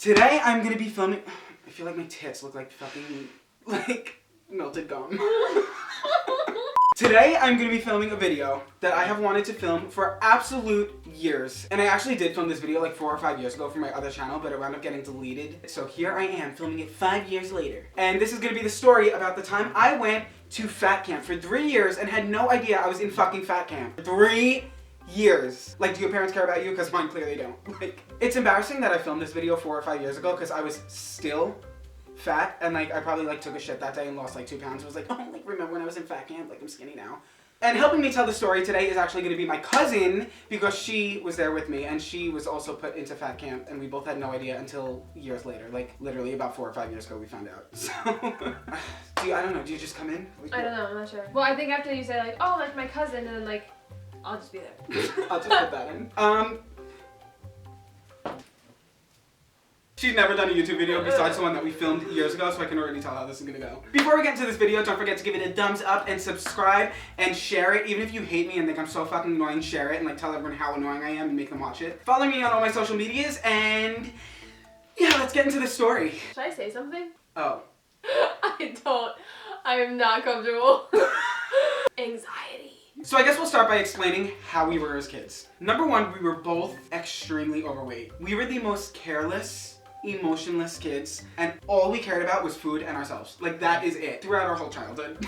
Today I'm gonna be filming. I feel like my tits look like fucking melted gum. Today I'm gonna be filming a video that I have wanted to film for absolute years. And I actually did film this video like 4 or 5 years ago for my other channel, but it wound up getting deleted. So here I am filming it 5 years later. And this is gonna be the story about the time I went to fat camp for 3 years and had no idea I was in fucking fat camp. 3 years. Like, do your parents care about you? Because mine clearly don't. Like, it's embarrassing that I filmed this video 4 or 5 years ago because I was still fat and like I probably like took a shit that day and lost like 2 pounds. I was like, oh, like remember when I was in fat camp? Like I'm skinny now. And helping me tell the story today is actually going to be my cousin because she was there with me and she was also put into fat camp and we both had no idea until years later. Like literally about 4 or 5 years ago we found out. So, I don't know, do you just come in? Like, I don't know, I'm not sure. Well, I think after you say like, oh, like my cousin, and then like, I'll just be there. I'll just put that in. She's never done a YouTube video besides the one that we filmed years ago, so I can already tell how this is gonna go. Before we get into this video, don't forget to give it a thumbs up and subscribe and share it. Even if you hate me and think I'm so fucking annoying, share it and like tell everyone how annoying I am and make them watch it. Follow me on all my social medias and yeah, let's get into the story. Should I say something? Oh. I am not comfortable. Anxiety. So I guess we'll start by explaining how we were as kids. Number one, we were both extremely overweight. We were the most careless, emotionless kids, and all we cared about was food and ourselves. Like that is it throughout our whole childhood.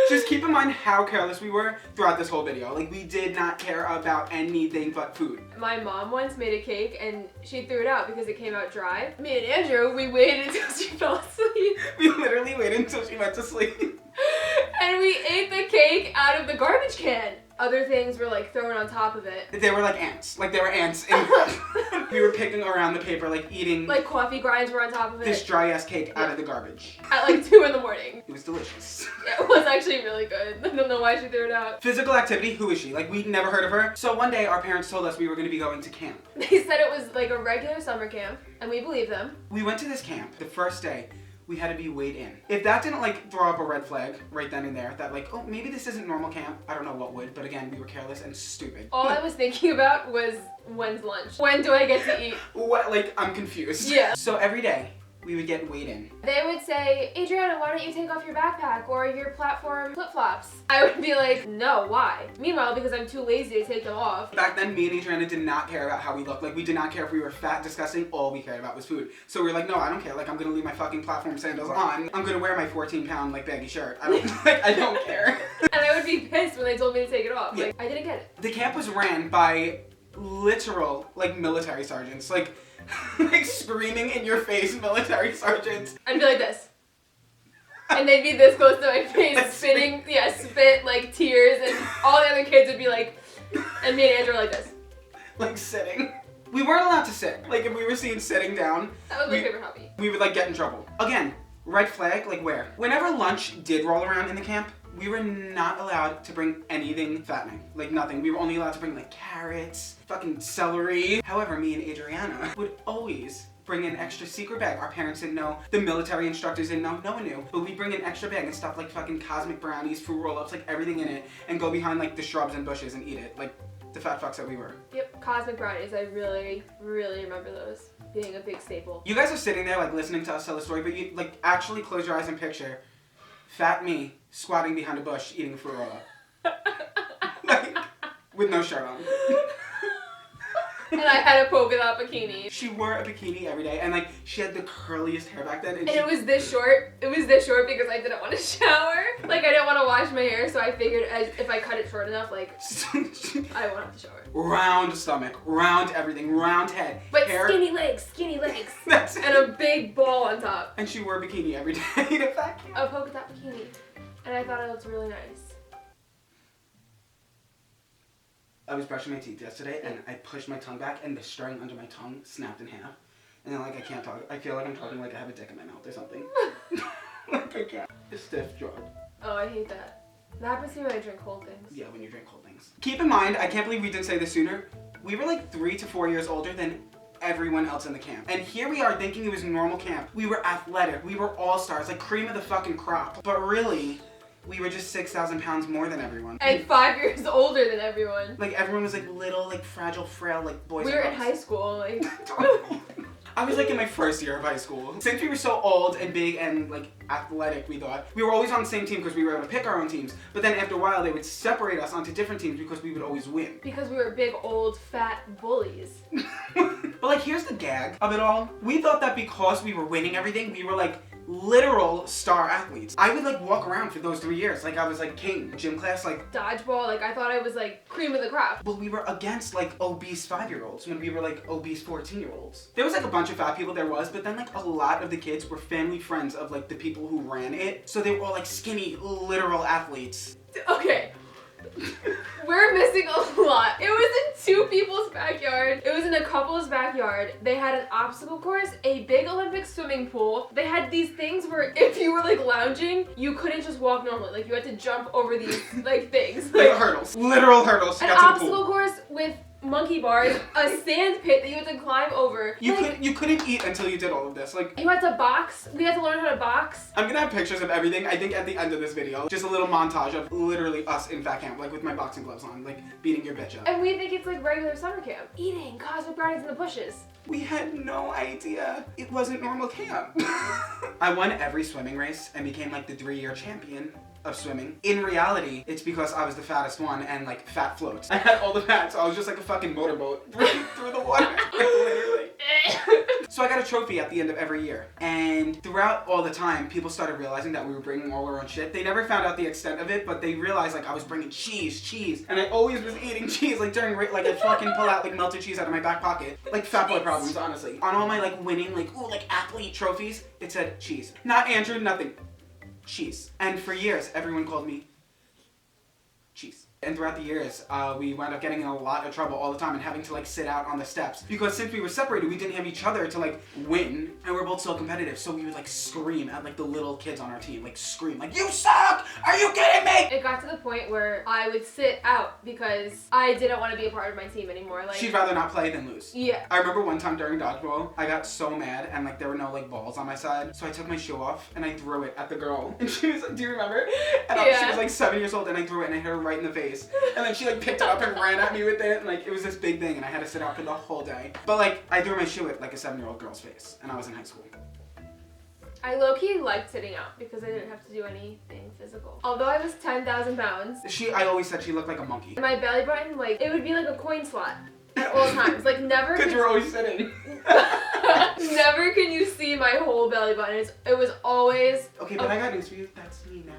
Just keep in mind how careless we were throughout this whole video. Like we did not care about anything but food. My mom once made a cake and she threw it out because it came out dry. Me and Andrew, we waited until she fell asleep. We literally waited until she went to sleep. And we ate the cake out of the garbage can. Other things were like thrown on top of it. They were like ants. Like they were ants. We were picking around the paper, like eating. Like coffee grinds were on top of it. This dry ass cake out of the garbage. At like 2 in the morning. It was delicious. Yeah, it was actually really good. I don't know why she threw it out. Physical activity, who is she? Like we'd never heard of her. So one day our parents told us we were going to be going to camp. They said it was like a regular summer camp and we believed them. We went to this camp. The first day, we had to be weighed in. If that didn't like throw up a red flag right then and there, that like, oh, maybe this isn't normal camp, I don't know what would, but again, we were careless and stupid. All I was thinking about was, when's lunch? When do I get to eat? What, like, I'm confused. Yeah. So every day, we would get weighed in. They would say, Adrianna, why don't you take off your backpack or your platform flip-flops? I would be like, no, why? Meanwhile, because I'm too lazy to take them off. Back then, me and Adrianna did not care about how we looked. Like, we did not care if we were fat, disgusting. All we cared about was food. So we were like, no, I don't care. Like, I'm gonna leave my fucking platform sandals on. I'm gonna wear my 14-pound, like, baggy shirt. I don't, like, I don't care. And I would be pissed when they told me to take it off. Yeah. Like, I didn't get it. The camp was ran by literal, like, military sergeants. Like screaming in your face military sergeants. I'd be like this. And they'd be this close to my face, spitting, spit, like, tears, and all the other kids would be like, and me and Andrew were like this. Like, sitting. We weren't allowed to sit. Like, if we were seen sitting down, that was my favorite hobby. We would, like, get in trouble. Again, red flag, like, where? Whenever lunch did roll around in the camp, we were not allowed to bring anything fattening. Like, nothing. We were only allowed to bring, like, carrots, fucking celery. However, me and Adrianna would always bring an extra secret bag. Our parents didn't know. The military instructors didn't know. No one knew. But we'd bring an extra bag and stuff like fucking cosmic brownies, fruit roll-ups, like everything in it, and go behind, like, the shrubs and bushes and eat it. Like, the fat fucks that we were. Yep, cosmic brownies. I really, really remember those being a big staple. You guys are sitting there, like, listening to us tell the story, but you, like, actually close your eyes and picture fat me squatting behind a bush eating a fruit roll-up. Like, with no shirt on. And I had a polka dot bikini. She wore a bikini every day, and like she had the curliest hair back then. And it was this short. It was this short because I didn't want to shower. Like I didn't want to wash my hair, so I figured if I cut it short enough, like I won't have to shower. Round stomach, round everything, round head. But hair. skinny legs. That's it. And a big ball on top. And she wore a bikini every day to fat camp. A polka dot bikini. And I thought it looked really nice. I was brushing my teeth yesterday and I pushed my tongue back and the string under my tongue snapped in half. And then like I can't talk. I feel like I'm talking like I have a dick in my mouth or something. Like I can't. It's stiff jawed. Oh, I hate that. That happens to me when I drink cold things. Yeah, when you drink cold things. Keep in mind, I can't believe we didn't say this sooner. We were like 3 to 4 years older than everyone else in the camp. And here we are thinking it was normal camp. We were athletic. We were all-stars, like cream of the fucking crop. But really, we were just 6,000 pounds more than everyone. And 5 years older than everyone. Like everyone was like little, like fragile, frail, like boys. We were in high school, like. I was like in my first year of high school. Since we were so old and big and like athletic, we thought we were always on the same team because we were able to pick our own teams. But then after a while, they would separate us onto different teams because we would always win. Because we were big, old, fat bullies. But like, here's the gag of it all. We thought that because we were winning everything, we were like literal star athletes. I would like walk around for those 3 years like I was like king. Gym class, like Dodgeball, like I thought I was like cream of the crop. But we were against like obese 5-year-olds when we were like obese 14-year-olds. There was like a bunch of fat people, there was, but then like a lot of the kids were family friends of like the people who ran it. So they were all like skinny, literal athletes. Okay. We're missing a lot. It was in 2 people's backyard. It was in a couple's backyard. They had an obstacle course, a big Olympic swimming pool. They had these things where if you were like lounging, you couldn't just walk normally. Like you had to jump over these like things. Like hurdles. Literal hurdles to an get to the obstacle pool. course with monkey bars, a sand pit that you had to climb over. You couldn't eat until you did all of this. Like you had to box. We had to learn how to box. I'm gonna have pictures of everything. I think at the end of this video, just a little montage of literally us in fat camp, like with my boxing gloves on, like beating your bitch up. And we think it's like regular summer camp. Eating cosmic brownies in the bushes. We had no idea it wasn't normal camp. I won every swimming race and became like the 3-year champion of swimming. In reality, it's because I was the fattest one and like fat floats. I had all the fat, so I was just like a fucking motorboat through the water, literally. So I got a trophy at the end of every year. And throughout all the time, people started realizing that we were bringing all our own shit. They never found out the extent of it, but they realized like I was bringing cheese. And I always was eating cheese, like during, like I'd fucking pull out like melted cheese out of my back pocket. Like fat boy problems, honestly. On all my like winning, like, ooh, like athlete trophies, it said cheese. Not Andrew, nothing. Cheese. And for years, everyone called me Cheese. And throughout the years, we wound up getting in a lot of trouble all the time and having to like sit out on the steps. Because since we were separated, we didn't have each other to like win. And we're both so competitive. So we would like scream at like the little kids on our team. Like scream, like, you suck! Are you kidding me? It got to the point where I would sit out because I didn't want to be a part of my team anymore. Like she'd rather not play than lose. Yeah. I remember one time during dodgeball, I got so mad and like there were no like balls on my side. So I took my shoe off and I threw it at the girl. And she was like, do you remember? And she was like 7 years old and I threw it and I hit her right in the face. And then she like picked it up and ran at me with it, and like it was this big thing and I had to sit out for the whole day. But like I threw my shoe at like a 7-year-old girl's face and I was in high school. I low-key liked sitting out because I didn't have to do anything physical. Although I was 10,000 pounds. I always said she looked like a monkey. My belly button, like, it would be like a coin slot at all times. Like never. Because you're always sitting. Never can you see my whole belly button. It was always. Okay, but I got news for you. That's me now.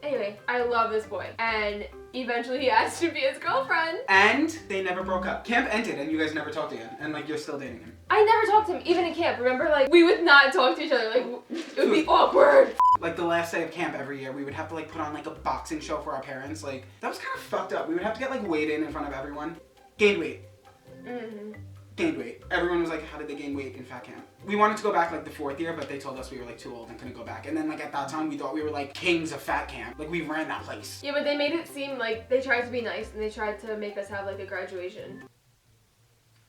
Anyway, I love this boy, and eventually he asked to be his girlfriend. And they never broke up. Camp ended and you guys never talked again, and like you're still dating him. I never talked to him, even in camp. Remember, like, we would not talk to each other. Like, it would be awkward. Like the last day of camp every year, we would have to like put on like a boxing show for our parents. Like that was kind of fucked up. We would have to get like weighed in front of everyone. Gained weight. Gained weight. Everyone was like, how did they gain weight in fat camp? We wanted to go back like the 4th year, but they told us we were like too old and couldn't go back. And then like at that time, we thought we were like kings of fat camp. Like we ran that place. Yeah, but they made it seem like they tried to be nice and they tried to make us have like a graduation.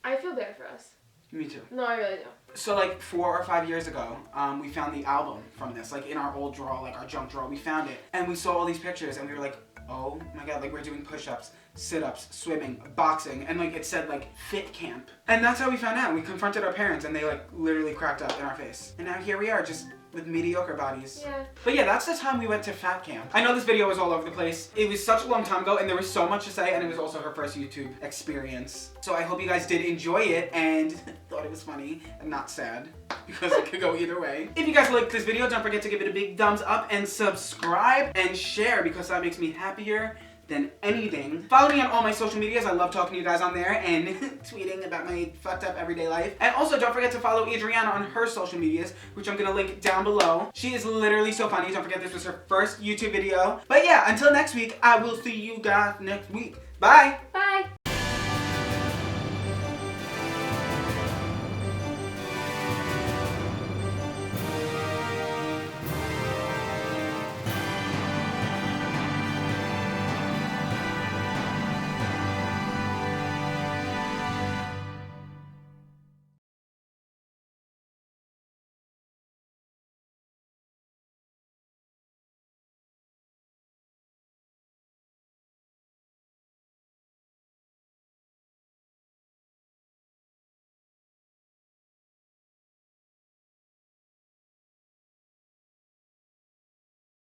I feel bad for us. Me too. No, I really do. So like 4 or 5 years ago, we found the album from this, like in our old drawer, like our junk drawer, we found it. And we saw all these pictures and we were like, oh my God, like we're doing push-ups, sit-ups, swimming, boxing, and like it said like fit camp. And that's how we found out. We confronted our parents and they like literally cracked up in our face. And now here we are, just with mediocre bodies. Yeah. But yeah, that's the time we went to fat camp. I know this video was all over the place. It was such a long time ago and there was so much to say, and it was also her first YouTube experience. So I hope you guys did enjoy it and thought it was funny and not sad, because it could go either way. If you guys liked this video, don't forget to give it a big thumbs up and subscribe and share, because that makes me happier than anything. Follow me on all my social medias. I love talking to you guys on there and tweeting about my fucked up everyday life. And also don't forget to follow Adrianna on her social medias, which I'm gonna link down below. She is literally so funny. Don't forget this was her first YouTube video. But yeah, until next week, I will see you guys next week. Bye! Bye!